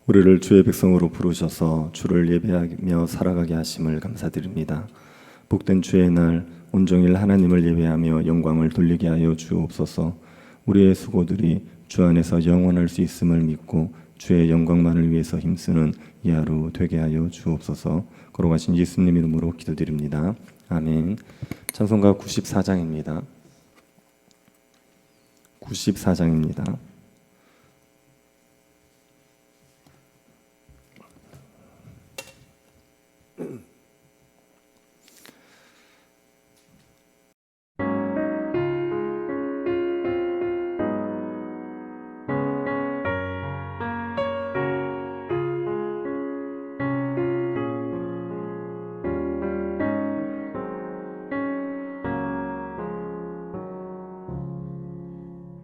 우리를 주의 백성으로 부르셔서 주를 예배하며 살아가게 하심을 감사드립니다. 복된 주의 날 온종일 하나님을 예배하며 영광을 돌리게 하여 주옵소서. 우리의 수고들이 주 안에서 영원할 수 있음을 믿고 주의 영광만을 위해서 힘쓰는 이 하루 되게 하여 주옵소서. 걸어가신 예수님 이름으로 기도드립니다. 아멘. 찬송가 94장입니다. 94장입니다.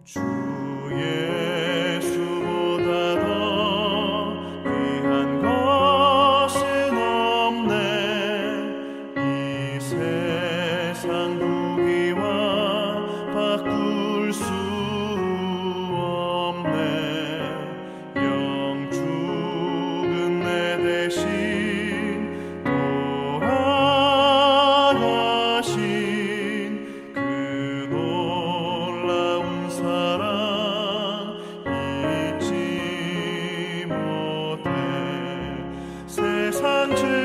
주 예수보다 더 귀한 것은 없네. 이 세상 부귀와 바꿀 수 없네. 영 죽은 내 대신 돌아가신 그 놀라운 사랑 잊지 못해. 세상 즐거움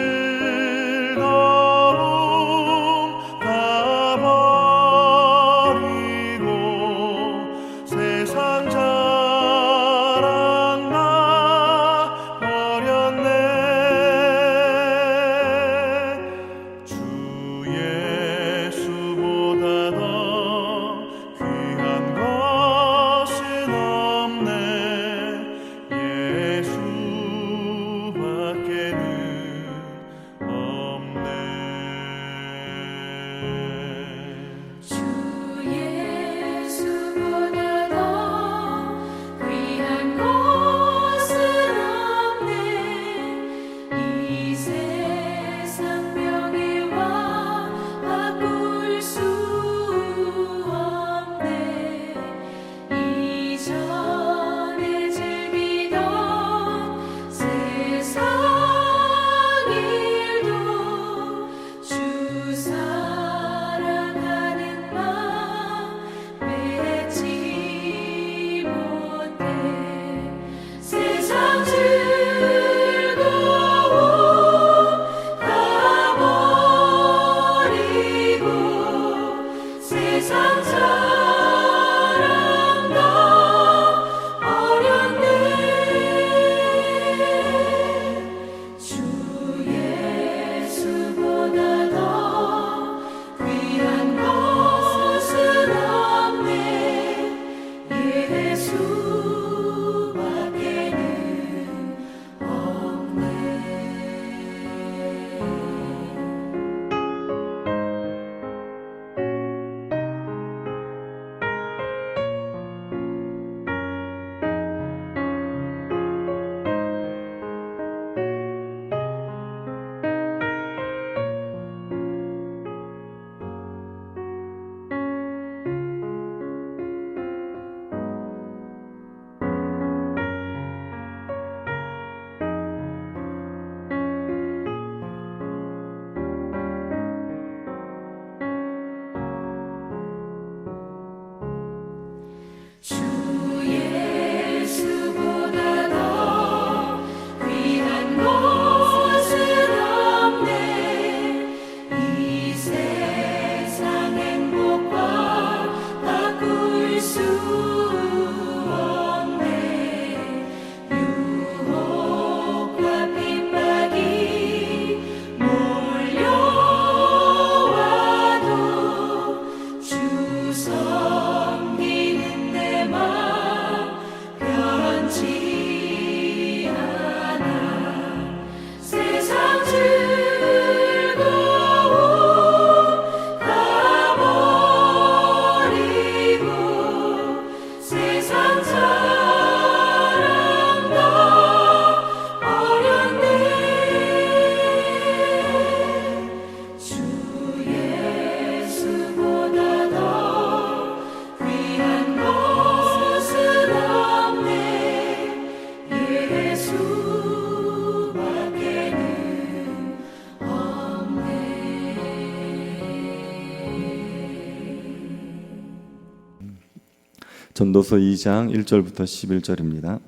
전도서 2장 1절부터 11절입니다.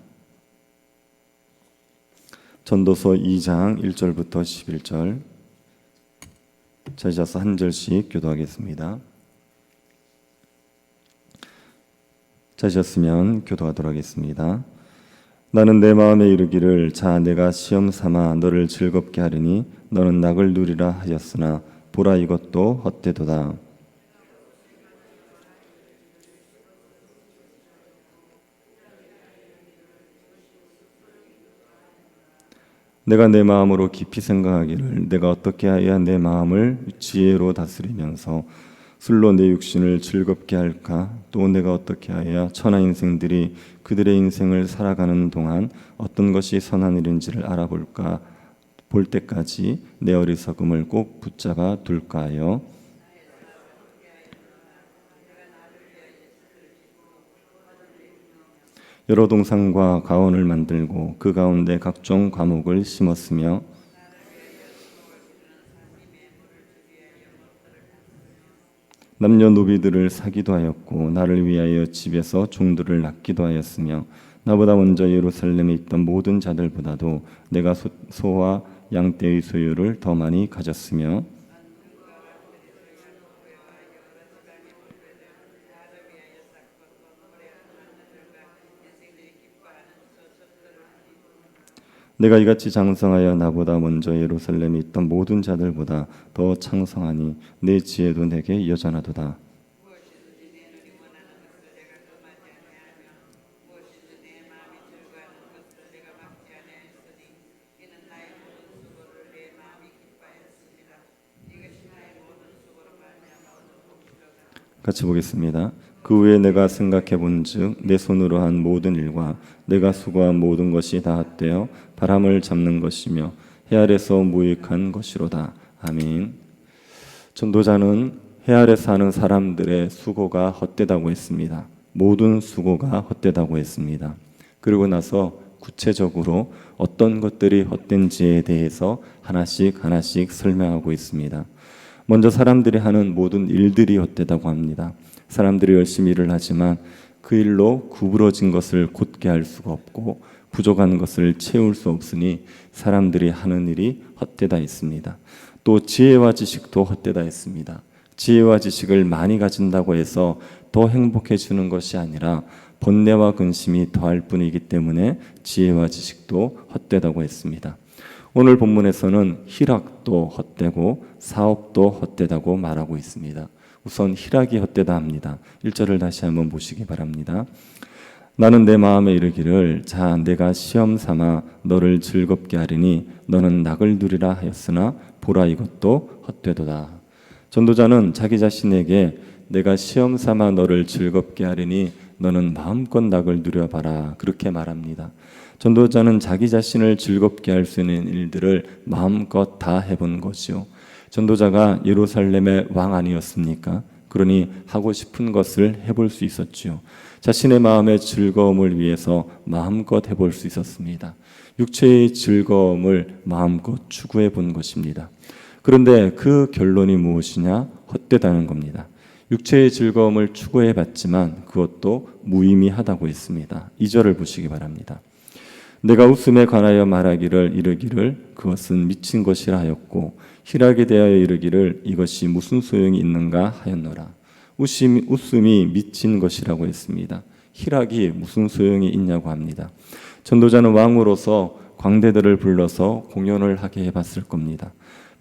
전도서 2장 1절부터 11절 찾아서 한 절씩 교도하겠습니다. 찾으셨으면 교도하도록 하겠습니다. 나는 내 마음에 이르기를 자 내가 시험 삼아 너를 즐겁게 하리니 너는 낙을 누리라 하였으나 보라 이것도 헛되도다. 내가 내 마음으로 깊이 생각하기를 내가 어떻게 하여야 내 마음을 지혜로 다스리면서 술로 내 육신을 즐겁게 할까? 또 내가 어떻게 하여야 천하 인생들이 그들의 인생을 살아가는 동안 어떤 것이 선한 일인지를 알아볼까? 볼 때까지 내 어리석음을 꼭 붙잡아 둘까 하여 여러 동산과 가원을 만들고 그 가운데 각종 과목을 심었으며 남녀노비들을 사기도 하였고 나를 위하여 집에서 종들을 낳기도 하였으며 나보다 먼저 예루살렘에 있던 모든 자들보다도 내가 소와 양떼의 소유를 더 많이 가졌으며 내가 이같이 장성하여 나보다 먼저 예루살렘에 있던 모든 자들보다 더 창성하니 내 지혜도 내게 여전하도다. 같이 보겠습니다. 그 후에 내가 생각해 본즉 내 손으로 한 모든 일과 내가 수고한 모든 것이 다 헛되어 바람을 잡는 것이며 해 아래서 무익한 것이로다. 아멘. 전도자는 해 아래 사는 사람들의 수고가 헛되다고 했습니다. 모든 수고가 헛되다고 했습니다. 그리고 나서 구체적으로 어떤 것들이 헛된지에 대해서 하나씩 설명하고 있습니다. 먼저 사람들이 하는 모든 일들이 헛되다고 합니다. 사람들이 열심히 일을 하지만 그 일로 구부러진 것을 곧게 할 수가 없고 부족한 것을 채울 수 없으니 사람들이 하는 일이 헛되다 했습니다. 또 지혜와 지식도 헛되다 했습니다. 지혜와 지식을 많이 가진다고 해서 더 행복해지는 것이 아니라 번뇌와 근심이 더할 뿐이기 때문에 지혜와 지식도 헛되다고 했습니다. 오늘 본문에서는 희락도 헛되고 사업도 헛되다고 말하고 있습니다. 우선 희락이 헛되다 합니다. 1절을 다시 한번 보시기 바랍니다. 나는 내 마음에 이르기를 자 내가 시험 삼아 너를 즐겁게 하리니 너는 낙을 누리라 하였으나 보라 이것도 헛되도다. 전도자는 자기 자신에게 내가 시험 삼아 너를 즐겁게 하리니 너는 마음껏 낙을 누려봐라 그렇게 말합니다. 전도자는 자기 자신을 즐겁게 할 수 있는 일들을 마음껏 다 해본 것이요. 전도자가 예루살렘의 왕 아니었습니까? 그러니 하고 싶은 것을 해볼 수 있었지요. 자신의 마음의 즐거움을 위해서 마음껏 해볼 수 있었습니다. 육체의 즐거움을 마음껏 추구해 본 것입니다. 그런데 그 결론이 무엇이냐? 헛되다는 겁니다. 육체의 즐거움을 추구해 봤지만 그것도 무의미하다고 했습니다. 2절을 보시기 바랍니다. 내가 웃음에 관하여 말하기를 이르기를 그것은 미친 것이라 하였고 희락에 대하여 이르기를 이것이 무슨 소용이 있는가 하였노라. 웃음이 미친 것이라고 했습니다. 희락이 무슨 소용이 있냐고 합니다. 전도자는 왕으로서 광대들을 불러서 공연을 하게 해봤을 겁니다.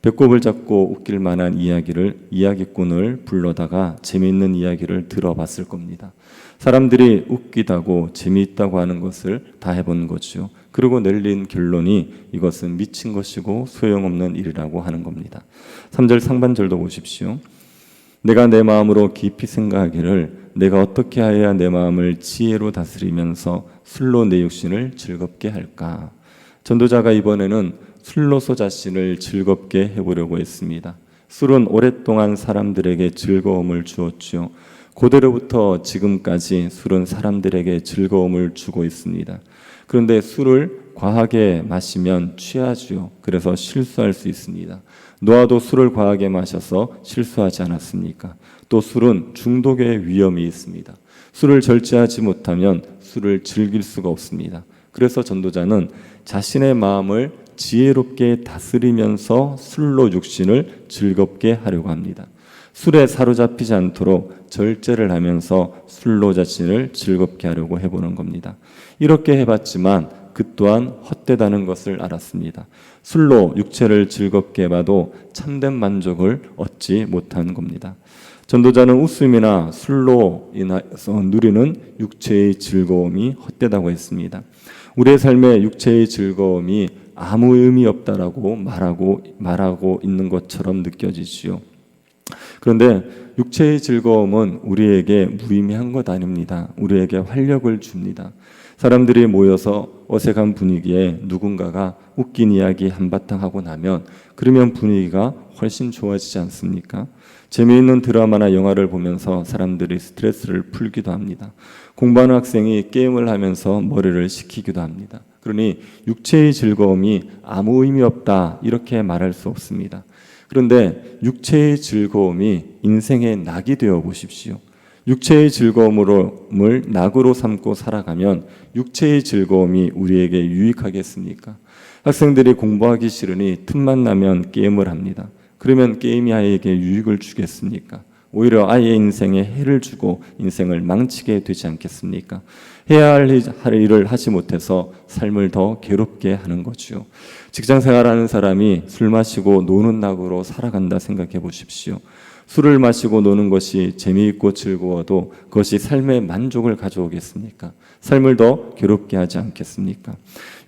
배꼽을 잡고 웃길 만한 이야기꾼을 불러다가 재미있는 이야기를 들어봤을 겁니다. 사람들이 웃기다고 재미있다고 하는 것을 다 해본 거죠. 그리고 내린 결론이 이것은 미친 것이고 소용없는 일이라고 하는 겁니다. 3절 상반절도 보십시오. 내가 내 마음으로 깊이 생각하기를 내가 어떻게 하여야 내 마음을 지혜로 다스리면서 술로 내 육신을 즐겁게 할까. 전도자가 이번에는 술로서 자신을 즐겁게 해보려고 했습니다. 술은 오랫동안 사람들에게 즐거움을 주었죠. 고대로부터 지금까지 술은 사람들에게 즐거움을 주고 있습니다. 그런데 술을 과하게 마시면 취하지요. 그래서 실수할 수 있습니다. 노아도 술을 과하게 마셔서 실수하지 않았습니까? 또 술은 중독의 위험이 있습니다. 술을 절제하지 못하면 술을 즐길 수가 없습니다. 그래서 전도자는 자신의 마음을 지혜롭게 다스리면서 술로 육신을 즐겁게 하려고 합니다. 술에 사로잡히지 않도록 절제를 하면서 술로 자신을 즐겁게 하려고 해보는 겁니다. 이렇게 해봤지만 그 또한 헛되다는 것을 알았습니다. 술로 육체를 즐겁게 해봐도 참된 만족을 얻지 못한 겁니다. 전도자는 웃음이나 술로 인해서 누리는 육체의 즐거움이 헛되다고 했습니다. 우리의 삶에 육체의 즐거움이 아무 의미 없다라고 말하고 있는 것처럼 느껴지지요. 그런데 육체의 즐거움은 우리에게 무의미한 것 아닙니다. 우리에게 활력을 줍니다. 사람들이 모여서 어색한 분위기에 누군가가 웃긴 이야기 한바탕 하고 나면 그러면 분위기가 훨씬 좋아지지 않습니까? 재미있는 드라마나 영화를 보면서 사람들이 스트레스를 풀기도 합니다. 공부하는 학생이 게임을 하면서 머리를 식히기도 합니다. 그러니 육체의 즐거움이 아무 의미 없다 이렇게 말할 수 없습니다. 그런데 육체의 즐거움이 인생의 낙이 되어 보십시오. 육체의 즐거움을 낙으로 삼고 살아가면 육체의 즐거움이 우리에게 유익하겠습니까? 학생들이 공부하기 싫으니 틈만 나면 게임을 합니다. 그러면 게임이 아이에게 유익을 주겠습니까? 오히려 아이의 인생에 해를 주고 인생을 망치게 되지 않겠습니까? 해야 할 일을 하지 못해서 삶을 더 괴롭게 하는 거죠. 직장 생활하는 사람이 술 마시고 노는 낙으로 살아간다 생각해 보십시오. 술을 마시고 노는 것이 재미있고 즐거워도 그것이 삶의 만족을 가져오겠습니까? 삶을 더 괴롭게 하지 않겠습니까?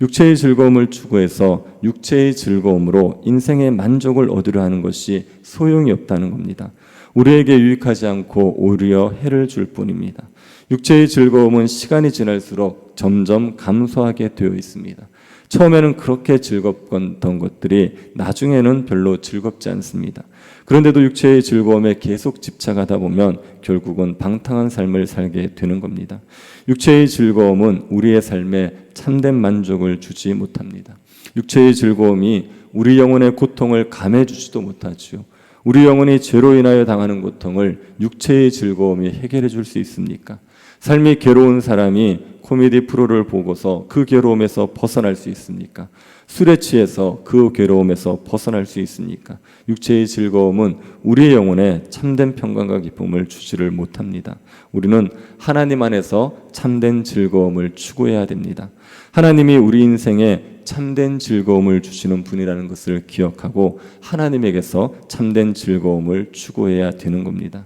육체의 즐거움을 추구해서 육체의 즐거움으로 인생의 만족을 얻으려 하는 것이 소용이 없다는 겁니다. 우리에게 유익하지 않고 오히려 해를 줄 뿐입니다. 육체의 즐거움은 시간이 지날수록 점점 감소하게 되어 있습니다. 처음에는 그렇게 즐겁던 것들이 나중에는 별로 즐겁지 않습니다. 그런데도 육체의 즐거움에 계속 집착하다 보면 결국은 방탕한 삶을 살게 되는 겁니다. 육체의 즐거움은 우리의 삶에 참된 만족을 주지 못합니다. 육체의 즐거움이 우리 영혼의 고통을 감해주지도 못하지요. 우리 영혼이 죄로 인하여 당하는 고통을 육체의 즐거움이 해결해 줄 수 있습니까? 삶이 괴로운 사람이 코미디 프로를 보고서 그 괴로움에서 벗어날 수 있습니까? 술에 취해서 그 괴로움에서 벗어날 수 있습니까? 육체의 즐거움은 우리의 영혼에 참된 평강과 기쁨을 주지를 못합니다. 우리는 하나님 안에서 참된 즐거움을 추구해야 됩니다. 하나님이 우리 인생에 참된 즐거움을 주시는 분이라는 것을 기억하고 하나님에게서 참된 즐거움을 추구해야 되는 겁니다.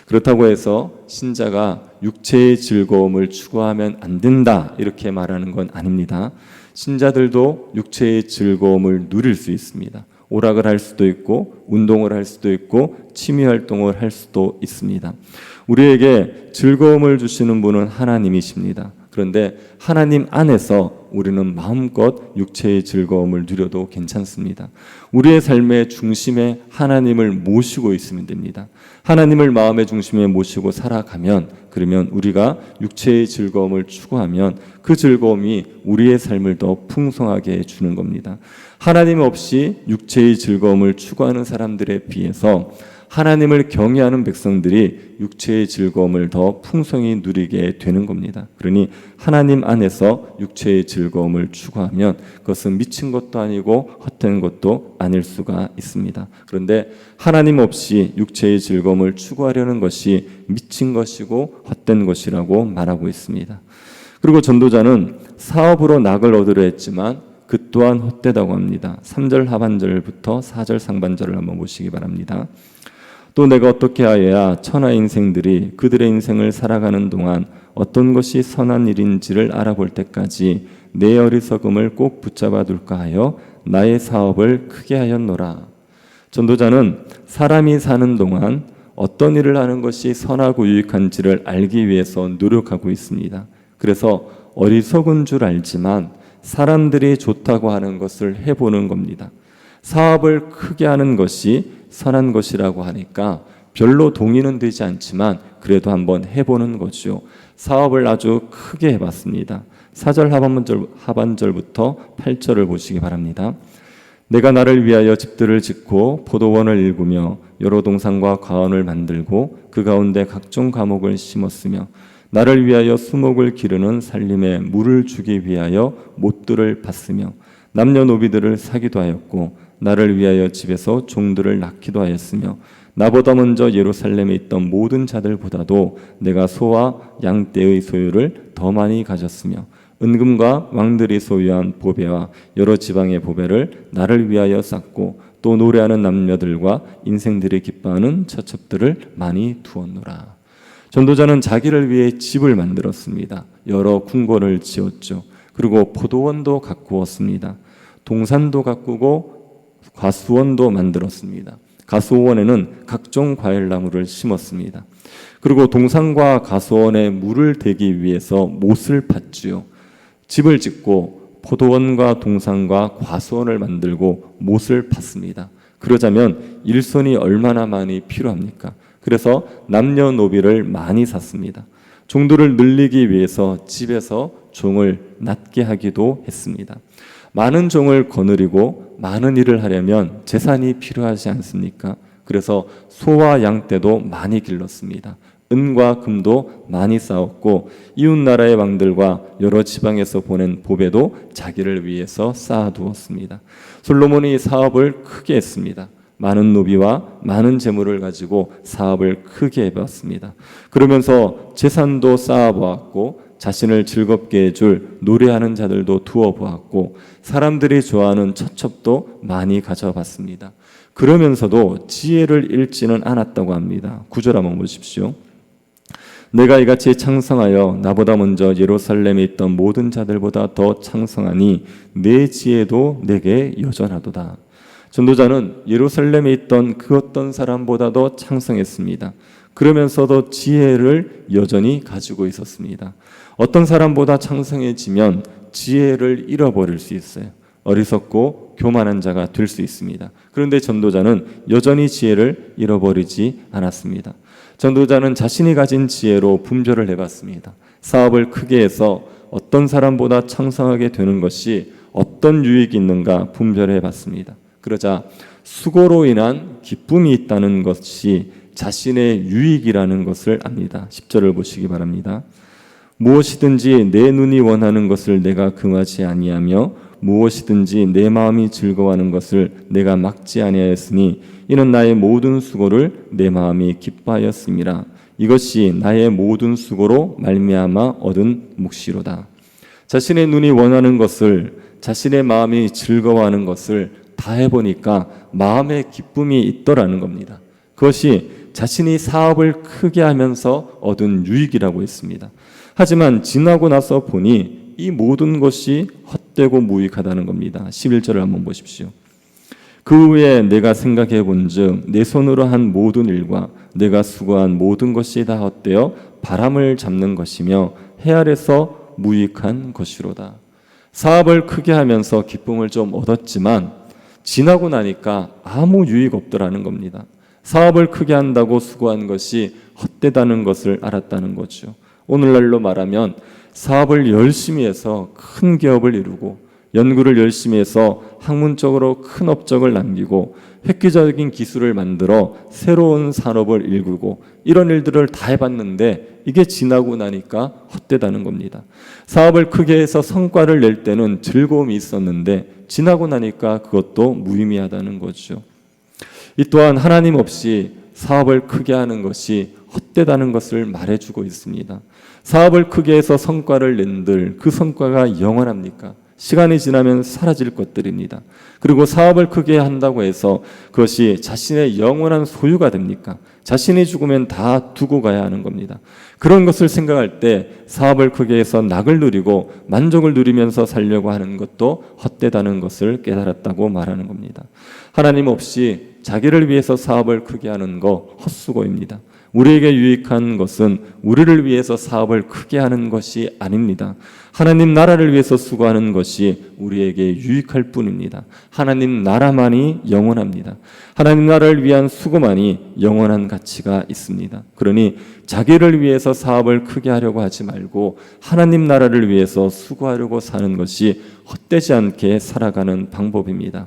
그렇다고 해서 신자가 육체의 즐거움을 추구하면 안 된다 이렇게 말하는 건 아닙니다. 신자들도 육체의 즐거움을 누릴 수 있습니다. 오락을 할 수도 있고 운동을 할 수도 있고 취미 활동을 할 수도 있습니다. 우리에게 즐거움을 주시는 분은 하나님이십니다. 그런데 하나님 안에서 우리는 마음껏 육체의 즐거움을 누려도 괜찮습니다. 우리의 삶의 중심에 하나님을 모시고 있으면 됩니다. 하나님을 마음의 중심에 모시고 살아가면 그러면 우리가 육체의 즐거움을 추구하면 그 즐거움이 우리의 삶을 더 풍성하게 해주는 겁니다. 하나님 없이 육체의 즐거움을 추구하는 사람들에 비해서 하나님을 경외하는 백성들이 육체의 즐거움을 더 풍성히 누리게 되는 겁니다. 그러니 하나님 안에서 육체의 즐거움을 추구하면 그것은 미친 것도 아니고 헛된 것도 아닐 수가 있습니다. 그런데 하나님 없이 육체의 즐거움을 추구하려는 것이 미친 것이고 헛된 것이라고 말하고 있습니다. 그리고 전도자는 사업으로 낙을 얻으려 했지만 그 또한 헛되다고 합니다. 3절 하반절부터 4절 상반절을 한번 보시기 바랍니다. 또 내가 어떻게 하여야 천하 인생들이 그들의 인생을 살아가는 동안 어떤 것이 선한 일인지를 알아볼 때까지 내 어리석음을 꼭 붙잡아 둘까 하여 나의 사업을 크게 하였노라. 전도자는 사람이 사는 동안 어떤 일을 하는 것이 선하고 유익한지를 알기 위해서 노력하고 있습니다. 그래서 어리석은 줄 알지만 사람들이 좋다고 하는 것을 해보는 겁니다. 사업을 크게 하는 것이 선한 것이라고 하니까 별로 동의는 되지 않지만 그래도 한번 해보는 거죠. 사업을 아주 크게 해봤습니다. 4절 하반절부터 8절을 보시기 바랍니다. 내가 나를 위하여 집들을 짓고 포도원을 일구며 여러 동산과 과원을 만들고 그 가운데 각종 과목을 심었으며 나를 위하여 수목을 기르는 살림에 물을 주기 위하여 못들을 받으며 남녀노비들을 사기도 하였고 나를 위하여 집에서 종들을 낳기도 하였으며 나보다 먼저 예루살렘에 있던 모든 자들보다도 내가 소와 양떼의 소유를 더 많이 가졌으며 은금과 왕들이 소유한 보배와 여러 지방의 보배를 나를 위하여 쌓고 또 노래하는 남녀들과 인생들이 기뻐하는 처첩들을 많이 두었노라. 전도자는 자기를 위해 집을 만들었습니다. 여러 궁궐을 지었죠. 그리고 포도원도 가꾸었습니다. 동산도 가꾸고 과수원도 만들었습니다. 과수원에는 각종 과일나무를 심었습니다. 그리고 동산과 과수원에 물을 대기 위해서 못을 팠지요. 집을 짓고 포도원과 동산과 과수원을 만들고 못을 팠습니다. 그러자면 일손이 얼마나 많이 필요합니까? 그래서 남녀노비를 많이 샀습니다. 종들을 늘리기 위해서 집에서 종을 낳게 하기도 했습니다. 많은 종을 거느리고 많은 일을 하려면 재산이 필요하지 않습니까? 그래서 소와 양떼도 많이 길렀습니다. 은과 금도 많이 쌓았고 이웃 나라의 왕들과 여러 지방에서 보낸 보배도 자기를 위해서 쌓아두었습니다. 솔로몬이 사업을 크게 했습니다. 많은 노비와 많은 재물을 가지고 사업을 크게 해봤습니다. 그러면서 재산도 쌓아보았고 자신을 즐겁게 해줄 노래하는 자들도 두어보았고 사람들이 좋아하는 처첩도 많이 가져봤습니다. 그러면서도 지혜를 잃지는 않았다고 합니다. 9절 한번 보십시오. 내가 이같이 창성하여 나보다 먼저 예루살렘에 있던 모든 자들보다 더 창성하니 내 지혜도 내게 여전하도다. 전도자는 예루살렘에 있던 그 어떤 사람보다도 창성했습니다. 그러면서도 지혜를 여전히 가지고 있었습니다. 어떤 사람보다 창성해지면 지혜를 잃어버릴 수 있어요. 어리석고 교만한 자가 될 수 있습니다. 그런데 전도자는 여전히 지혜를 잃어버리지 않았습니다. 전도자는 자신이 가진 지혜로 분별을 해봤습니다. 사업을 크게 해서 어떤 사람보다 창성하게 되는 것이 어떤 유익이 있는가 분별해 봤습니다. 그러자 수고로 인한 기쁨이 있다는 것이 자신의 유익이라는 것을 압니다. 10절을 보시기 바랍니다. 무엇이든지 내 눈이 원하는 것을 내가 금하지 아니하며 무엇이든지 내 마음이 즐거워하는 것을 내가 막지 아니하였으니 이는 나의 모든 수고를 내 마음이 기뻐하였음이라. 이것이 나의 모든 수고로 말미암아 얻은 몫이로다. 자신의 눈이 원하는 것을, 자신의 마음이 즐거워하는 것을 다 해보니까 마음에 기쁨이 있더라는 겁니다. 그것이 자신이 사업을 크게 하면서 얻은 유익이라고 했습니다. 하지만 지나고 나서 보니 이 모든 것이 헛되고 무익하다는 겁니다. 11절을 한번 보십시오. 그 후에 내가 생각해 본즉 내 손으로 한 모든 일과 내가 수고한 모든 것이 다 헛되어 바람을 잡는 것이며 해 아래서 무익한 것이로다. 사업을 크게 하면서 기쁨을 좀 얻었지만 지나고 나니까 아무 유익 없더라는 겁니다. 사업을 크게 한다고 수고한 것이 헛되다는 것을 알았다는 거죠. 오늘날로 말하면 사업을 열심히 해서 큰 기업을 이루고 연구를 열심히 해서 학문적으로 큰 업적을 남기고 획기적인 기술을 만들어 새로운 산업을 일구고 이런 일들을 다 해봤는데 이게 지나고 나니까 헛되다는 겁니다. 사업을 크게 해서 성과를 낼 때는 즐거움이 있었는데 지나고 나니까 그것도 무의미하다는 거죠. 이 또한 하나님 없이 사업을 크게 하는 것이 헛되다는 것을 말해주고 있습니다. 사업을 크게 해서 성과를 낸들 그 성과가 영원합니까? 시간이 지나면 사라질 것들입니다. 그리고 사업을 크게 한다고 해서 그것이 자신의 영원한 소유가 됩니까? 자신이 죽으면 다 두고 가야 하는 겁니다. 그런 것을 생각할 때 사업을 크게 해서 낙을 누리고 만족을 누리면서 살려고 하는 것도 헛되다는 것을 깨달았다고 말하는 겁니다. 하나님 없이 자기를 위해서 사업을 크게 하는 거 헛수고입니다. 우리에게 유익한 것은 우리를 위해서 사업을 크게 하는 것이 아닙니다. 하나님 나라를 위해서 수고하는 것이 우리에게 유익할 뿐입니다. 하나님 나라만이 영원합니다. 하나님 나라를 위한 수고만이 영원한 가치가 있습니다. 그러니 자기를 위해서 사업을 크게 하려고 하지 말고 하나님 나라를 위해서 수고하려고 사는 것이 헛되지 않게 살아가는 방법입니다.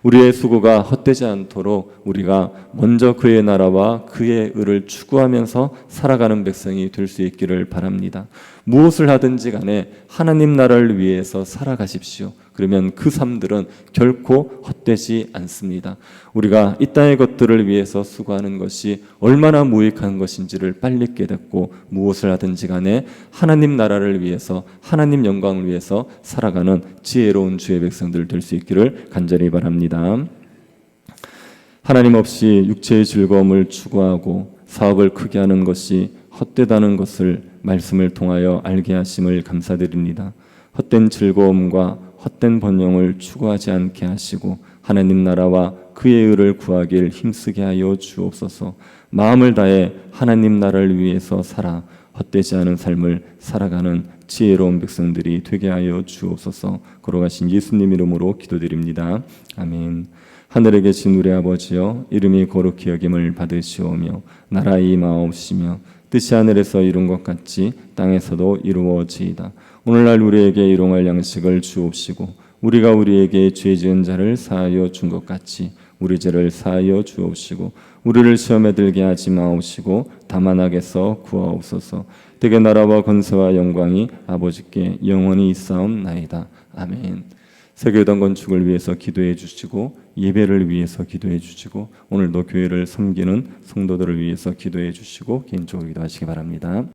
우리의 수고가 헛되지 않도록 우리가 먼저 그의 나라와 그의 의를 추구하면서 살아가는 백성이 될 수 있기를 바랍니다. 무엇을 하든지 간에 하나님 나라를 위해서 살아가십시오. 그러면 그 삶들은 결코 헛되지 않습니다. 우리가 이 땅의 것들을 위해서 수고하는 것이 얼마나 무익한 것인지를 빨리 깨닫고 무엇을 하든지 간에 하나님 나라를 위해서 하나님 영광을 위해서 살아가는 지혜로운 주의 백성들 될 수 있기를 간절히 바랍니다. 하나님 없이 육체의 즐거움을 추구하고 사업을 크게 하는 것이 헛되다는 것을 말씀을 통하여 알게 하심을 감사드립니다. 헛된 즐거움과 헛된 번영을 추구하지 않게 하시고 하나님 나라와 그의 의를 구하길 힘쓰게 하여 주옵소서. 마음을 다해 하나님 나라를 위해서 살아 헛되지 않은 삶을 살아가는 지혜로운 백성들이 되게 하여 주옵소서. 걸어가신 예수님 이름으로 기도드립니다. 아멘. 하늘에 계신 우리 아버지여, 이름이 거룩히 여김을 받으시오며 나라의 임하옵시며 뜻이 하늘에서 이룬 것 같이 땅에서도 이루어지이다. 오늘날 우리에게 일용할 양식을 주옵시고 우리가 우리에게 죄 지은 자를 사하여 준 것 같이 우리 죄를 사하여 주옵시고 우리를 시험에 들게 하지 마옵시고 다만 악에서 구하옵소서. 대개 나라와 권세와 영광이 아버지께 영원히 있사옵나이다. 아멘. 세계의당 건축을 위해서 기도해 주시고 예배를 위해서 기도해 주시고 오늘도 교회를 섬기는 성도들을 위해서 기도해 주시고 개인적으로 기도하시기 바랍니다.